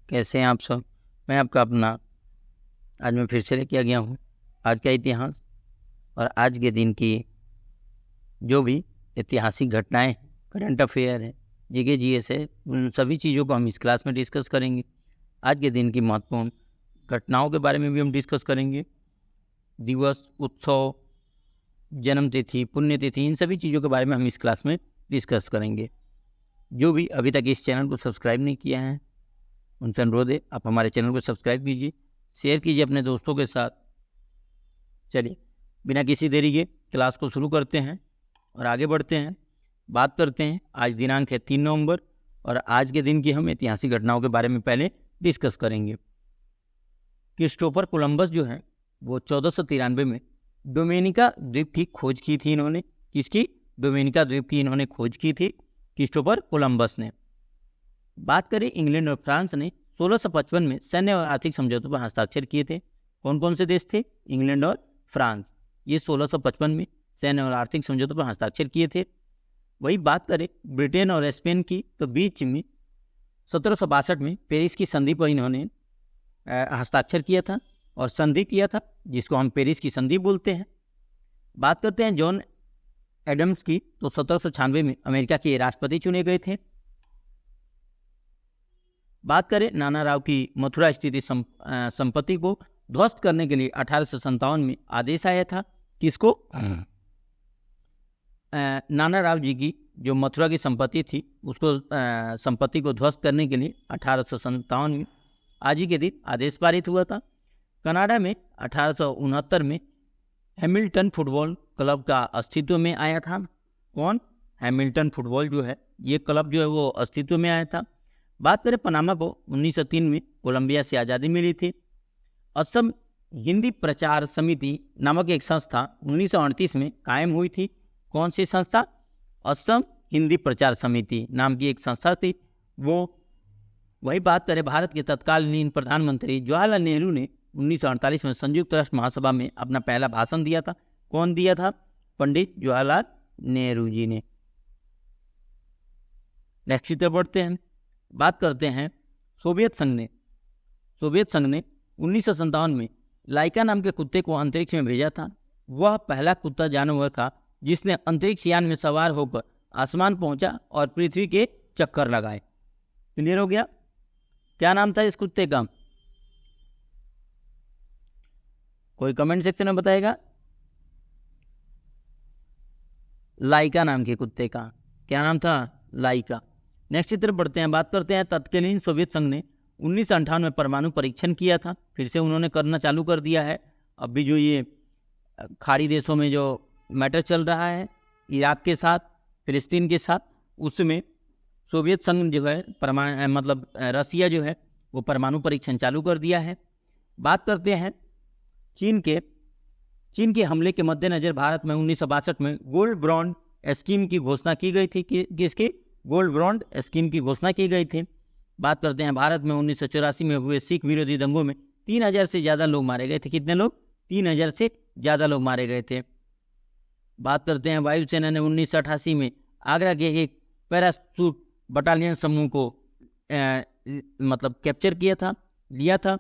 कैसे हैं आप सब। मैं आपका अपना आज मैं फिर से लेके आ गया हूँ आज का इतिहास और आज के दिन की जो भी ऐतिहासिक घटनाएं, करंट अफेयर है, जीके जीएस है, उन सभी चीज़ों को हम इस क्लास में डिस्कस करेंगे। आज के दिन की महत्वपूर्ण घटनाओं के बारे में भी हम डिस्कस करेंगे। दिवस, उत्सव, जन्मतिथि, पुण्यतिथि, इन सभी चीज़ों के बारे में हम इस क्लास में डिस्कस करेंगे। जो भी अभी तक इस चैनल को सब्सक्राइब नहीं किया है उनसे अनुरोध है आप हमारे चैनल को सब्सक्राइब कीजिए, शेयर कीजिए अपने दोस्तों के साथ। चलिए बिना किसी देरी के क्लास को शुरू करते हैं और आगे बढ़ते हैं। बात करते हैं, आज दिनांक है 3 नवंबर और आज के दिन की हम ऐतिहासिक घटनाओं के बारे में पहले डिस्कस करेंगे। क्रिस्टोफर कोलंबस जो है वो 1493 में डोमिनिका द्वीप की खोज की थी इन्होंने। किसकी? डोमिनिका द्वीप की इन्होंने खोज की थी क्रिस्टोफर कोलंबस ने। बात करें, इंग्लैंड और फ्रांस ने 1655 में सैन्य और आर्थिक समझौतों पर हस्ताक्षर किए थे। कौन कौन से देश थे? इंग्लैंड और फ्रांस। ये 1655 में सैन्य और आर्थिक समझौतों पर हस्ताक्षर किए थे। वही बात करें ब्रिटेन और स्पेन की, तो बीच में 1762 में पेरिस की संधि पर इन्होंने हस्ताक्षर किया था और संधि किया था जिसको हम पेरिस की संधि बोलते हैं। बात करते हैं जॉन एडम्स की, तो 1796 में अमेरिका के राष्ट्रपति चुने गए थे। बात करें नाना राव की मथुरा स्थित संपत्ति को ध्वस्त करने के लिए 1857 में आदेश आया था। किसको? नाना राव जी की जो मथुरा की संपत्ति थी उसको संपत्ति को ध्वस्त करने के लिए 1857 में आज ही के दिन आदेश पारित हुआ था। कनाडा में 1869 में हैमिल्टन फुटबॉल क्लब का अस्तित्व में आया था। कौन? हैमिल्टन फुटबॉल जो है ये क्लब जो है वो अस्तित्व में आया था। बात करें पनामा को, 1903 में कोलंबिया से आज़ादी मिली थी। असम हिंदी प्रचार समिति नामक एक संस्था 1938 में कायम हुई थी। कौन सी संस्था? असम हिंदी प्रचार समिति नाम की एक संस्था थी वो। वही बात करें भारत के तत्कालीन प्रधानमंत्री जवाहरलाल नेहरू ने 1948 में संयुक्त राष्ट्र महासभा में अपना पहला भाषण दिया था। कौन दिया था? पंडित जवाहरलाल नेहरू जी ने। नेक्स्ट चित्र पढ़ते हैं। बात करते हैं सोवियत संघ ने 1957 में लाइका नाम के कुत्ते को अंतरिक्ष में भेजा था। वह पहला कुत्ता जानवर था जिसने अंतरिक्ष यान में सवार होकर आसमान पहुंचा और पृथ्वी के चक्कर लगाए। क्लियर हो गया? क्या नाम था इस कुत्ते का? कोई कमेंट सेक्शन में बताएगा। लाइका नाम के कुत्ते का क्या नाम था? लाइका। नेक्स्ट चित्र पढ़ते हैं। बात करते हैं तत्कालीन सोवियत संघ ने 1958 में परमाणु परीक्षण किया था। फिर से उन्होंने करना चालू कर दिया है। अभी जो ये खाड़ी देशों में जो मैटर चल रहा है इराक के साथ, फिलिस्तीन के साथ, उसमें सोवियत संघ जो है रसिया जो है वो परमाणु परीक्षण चालू कर दिया है। बात करते हैं चीन के हमले के मद्देनजर भारत में 1962 में गोल्ड बॉन्ड स्कीम की घोषणा की गई थी। किसकी? गोल्ड बॉन्ड स्कीम की घोषणा की गई थी। बात करते हैं भारत में 1984 में हुए सिख विरोधी दंगों में 3000 से ज़्यादा लोग मारे गए थे। कितने लोग? 3000 से ज़्यादा लोग मारे गए थे। बात करते हैं वायुसेना ने 1988 में आगरा के एक पैराशूट बटालियन समूह को कैप्चर लिया था।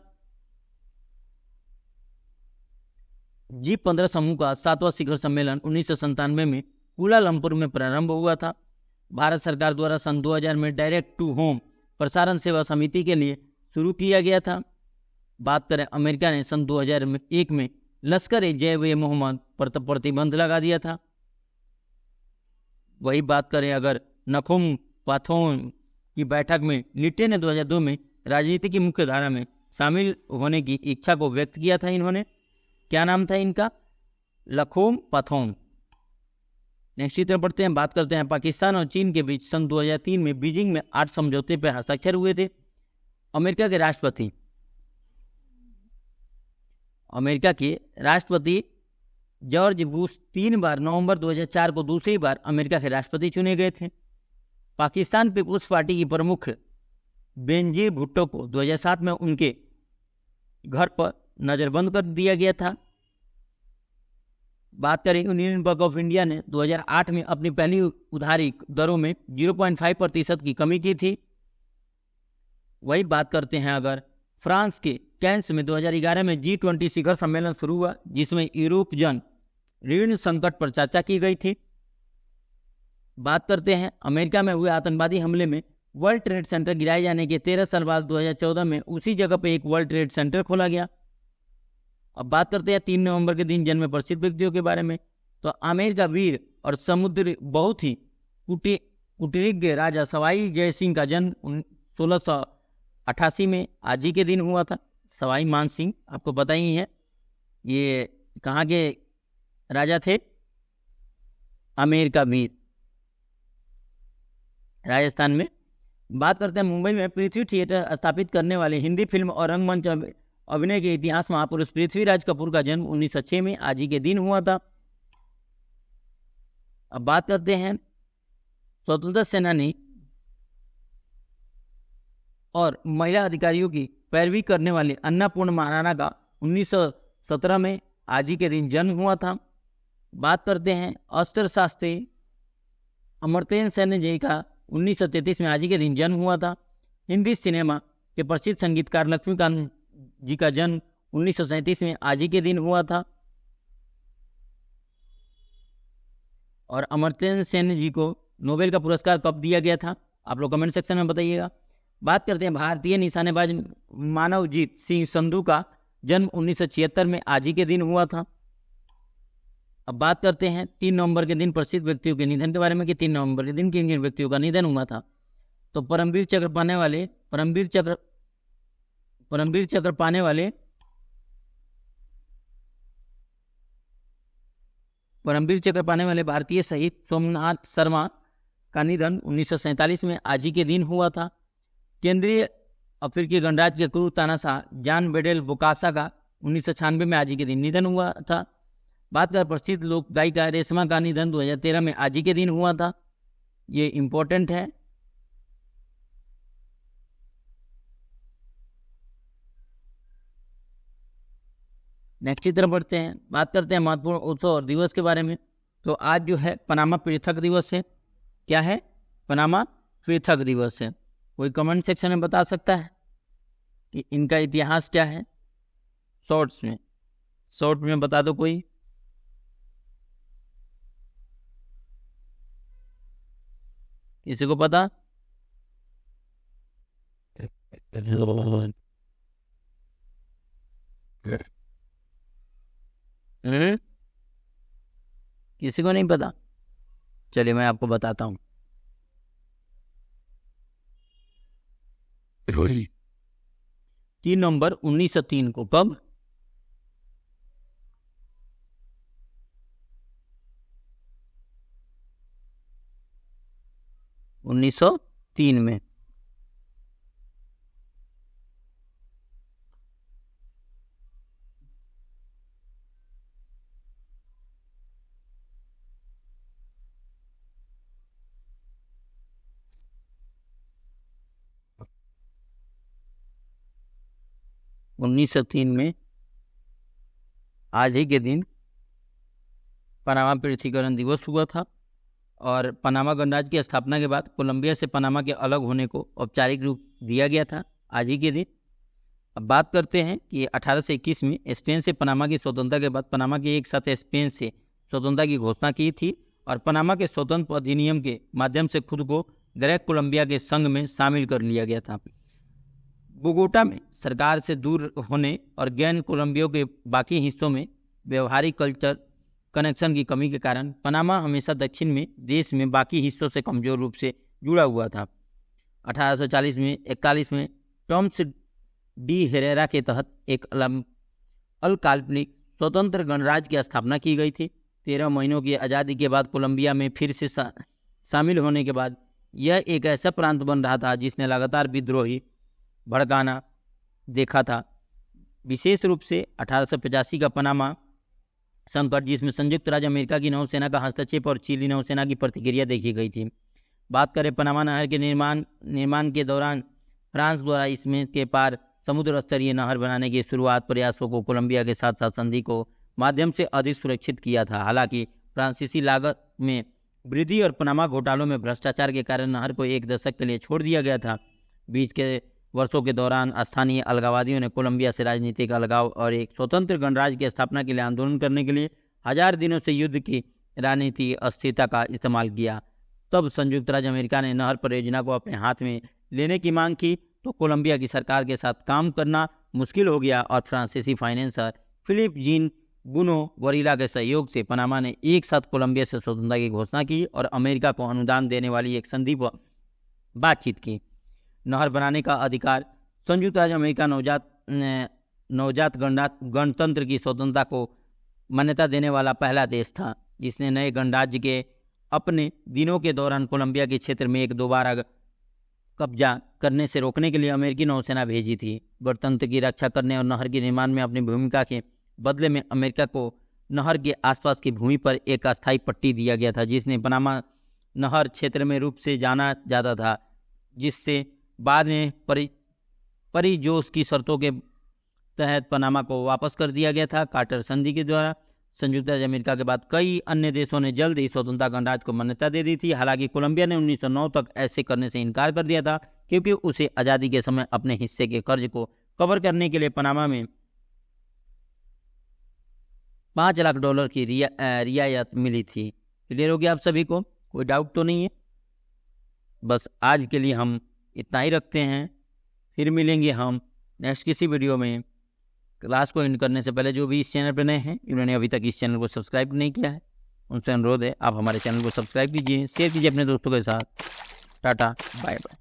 G15 समूह का 7वां शिखर सम्मेलन 1997 में कुलालंपुर में प्रारंभ हुआ था। भारत सरकार द्वारा सन 2000 में डायरेक्ट टू होम प्रसारण सेवा समिति के लिए शुरू किया गया था। बात करें अमेरिका ने सन 2001 में लश्कर-ए-जैश-ए-मोहम्मद पर प्रतिबंध लगा दिया था। वही बात करें अगर नखुम पाथोन की बैठक में लिट्टे ने 2002 में राजनीति की मुख्य धारा में शामिल होने की इच्छा को व्यक्त किया था इन्होंने। क्या नाम था इनका? लखोम पाथोन। नेक्स्ट चित्र पढ़ते हैं। बात करते हैं पाकिस्तान और चीन के बीच सन 2003 में बीजिंग में 8 समझौते पर हस्ताक्षर हुए थे। अमेरिका के राष्ट्रपति जॉर्ज बुश 3 बार नवंबर 2004 को दूसरी बार अमेरिका के राष्ट्रपति चुने गए थे। पाकिस्तान पीपुल्स पार्टी की प्रमुख बेनजीर भुट्टो को 2007 में उनके घर पर नजरबंद कर दिया गया था। बात करें यूनियन बैंक ऑफ इंडिया ने 2008 में अपनी पहली उधारी दरों में 0.5% की कमी की थी। वही बात करते हैं अगर फ्रांस के कैंस में 2011 में G20 शिखर सम्मेलन शुरू हुआ, जिसमें यूरोप जन ऋण संकट पर चर्चा की गई थी। बात करते हैं अमेरिका में हुए आतंकवादी हमले में वर्ल्ड ट्रेड सेंटर गिराए जाने के 13 साल बाद 2014 में उसी जगह पर एक वर्ल्ड ट्रेड सेंटर खोला गया। अब बात करते हैं 3 नवंबर के दिन जन्मे प्रसिद्ध व्यक्तियों के बारे में। तो आमेर का वीर और समुद्र बहुत ही कुटीरज्ञ राजा सवाई जय सिंह का जन्म 1688 में आज ही के दिन हुआ था। सवाई मान सिंह आपको पता ही है, ये कहाँ के राजा थे? आमेर का वीर, राजस्थान में। बात करते हैं मुंबई में पृथ्वी थिएटर स्थापित करने वाले हिंदी फिल्म और रंगमंच अभिनय के इतिहास महापुरुष पृथ्वीराज कपूर का जन्म 1906 में आज ही के दिन हुआ था। अब बात करते हैं स्वतंत्रता सेनानी और महिला अधिकारियों की पैरवी करने वाले अन्नपूर्ण महाराणा का 1917 में आज ही के दिन जन्म हुआ था। बात करते हैं अस्त्र शास्त्री अमर्त्य सेन जी का 1933 में आज ही के दिन जन्म हुआ था। हिंदी सिनेमा के प्रसिद्ध संगीतकार लक्ष्मीकांत जी का जन्म 1937 में आज ही के दिन हुआ था। और अमर्त्य सेन जी को नोबेल का पुरस्कार कब दिया गया था, आप लोग कमेंट सेक्शन में बताइएगा। बात करते हैं भारतीय निशानेबाज मानवजीत सिंह संधू का जन्म 1976 में आज ही के दिन हुआ था। अब बात करते हैं 3 नवंबर के दिन प्रसिद्ध व्यक्तियों के निधन के बारे में कि 3 नवंबर के दिन किन किन व्यक्तियों का निधन हुआ था। तो परमवीर चक्र पाने वाले भारतीय शहीद सोमनाथ शर्मा का निधन 1947 में आज ही के दिन हुआ था। केंद्रीय अफ्रीकी गणराज्य के क्रूर तानाशाह जॉन बेडेल बोकासा का 1996 में आज ही के दिन निधन हुआ था। बात कर प्रसिद्ध लोक गायिका रेशमा का निधन 2013 में आज ही के दिन हुआ था। ये इम्पोर्टेंट है। नेक्स्ट की तरफ बढ़ते हैं, बात करते हैं महत्वपूर्ण उत्सव और दिवस के बारे में। तो आज जो है पनामा पृथक दिवस है। क्या है? पनामा पृथक दिवस है। कोई कमेंट सेक्शन में बता सकता है कि इनका इतिहास क्या है? शॉर्ट में बता दो कोई। किसी को पता? किसी को नहीं पता? चलिए मैं आपको बताता हूँ। 3 नवंबर 1903 को। कब? 1903 में। में आज ही के दिन पनामा पृथ्वीकरण दिवस हुआ था। और पनामा गणराज्य की स्थापना के बाद कोलंबिया से पनामा के अलग होने को औपचारिक रूप दिया गया था आज ही के दिन। अब बात करते हैं कि 1821 में स्पेन से पनामा की स्वतंत्रता के बाद पनामा के एक साथ स्पेन से स्वतंत्रता की घोषणा की थी और पनामा के स्वतंत्र अधिनियम के माध्यम से खुद को ग्रेक कोलंबिया के संघ में शामिल कर लिया गया था। बोगोटा में सरकार से दूर होने और गैर कोलंबिया के बाकी हिस्सों में व्यवहारिक कल्चर कनेक्शन की कमी के कारण पनामा हमेशा दक्षिण में देश में बाकी हिस्सों से कमजोर रूप से जुड़ा हुआ था। 1841 में टॉमस डी हेरेरा के तहत एक अल्पकालिक स्वतंत्र गणराज्य की स्थापना की गई थी। 13 महीनों की आज़ादी के बाद कोलंबिया में फिर से शामिल होने के बाद यह एक ऐसा प्रांत बन रहा था जिसने लगातार विद्रोही भड़काना देखा था। विशेष रूप से 1885 का पनामा संकट, जिसमें संयुक्त राज्य अमेरिका की नौसेना का हस्तक्षेप और चिली नौसेना की प्रतिक्रिया देखी गई थी। बात करें पनामा नहर के निर्माण के दौरान फ्रांस द्वारा इसमें के पार समुद्र स्तरीय नहर बनाने की शुरुआत प्रयासों को कोलंबिया के साथ साथ संधि को माध्यम से अधिक सुरक्षित किया था। हालांकि फ्रांसीसी लागत में वृद्धि और पनामा घोटालों में भ्रष्टाचार के कारण नहर को 1 दशक के लिए छोड़ दिया गया था। बीच के वर्षों के दौरान स्थानीय अलगाववादियों ने कोलंबिया से राजनीतिक अलगाव और एक स्वतंत्र गणराज्य की स्थापना के लिए आंदोलन करने के लिए 1000 दिनों से युद्ध की राजनीतिक अस्थिरता का इस्तेमाल किया। तब संयुक्त राज्य अमेरिका ने नहर परियोजना को अपने हाथ में लेने की मांग की तो कोलंबिया की सरकार के साथ काम करना मुश्किल हो गया और फ्रांसीसी फाइनेंसर फिलिप जीन बुनो वरीला के सहयोग से पनामा ने एक साथ कोलंबिया से स्वतंत्रता की घोषणा की और अमेरिका को अनुदान देने वाली एक संधि पर बातचीत की। नहर बनाने का अधिकार संयुक्त राज्य अमेरिका नवजात गणतंत्र की स्वतंत्रता को मान्यता देने वाला पहला देश था जिसने नए गणराज्य के अपने दिनों के दौरान कोलंबिया के क्षेत्र में एक दोबारा कब्जा करने से रोकने के लिए अमेरिकी नौसेना भेजी थी। गणतंत्र की रक्षा करने और नहर के निर्माण में अपनी भूमिका के बदले में अमेरिका को नहर के आसपास की भूमि पर एक अस्थायी पट्टी दिया गया था जिसने पनामा नहर क्षेत्र में रूप से जाना जाता था, जिससे बाद में परिजोस की शर्तों के तहत पनामा को वापस कर दिया गया था। कार्टर संधि के द्वारा संयुक्त राज्य अमेरिका के बाद कई अन्य देशों ने जल्द ही स्वतंत्रता गणराज्य को मान्यता दे दी थी। हालांकि कोलंबिया ने 1909 तक ऐसे करने से इनकार कर दिया था क्योंकि उसे आज़ादी के समय अपने हिस्से के कर्ज को कवर करने के लिए पनामा में $5 लाख की रियायत मिली थी। क्लियर हो गया आप सभी को? कोई डाउट तो नहीं है? बस आज के लिए हम इतना ही रखते हैं, फिर मिलेंगे हम नेक्स्ट किसी वीडियो में। क्लास को एंड करने से पहले जो भी इस चैनल पर नए हैं, इन्होंने अभी तक इस चैनल को सब्सक्राइब नहीं किया है, उनसे अनुरोध है आप हमारे चैनल को सब्सक्राइब कीजिए, शेयर कीजिए अपने दोस्तों के साथ। Tata bye bye.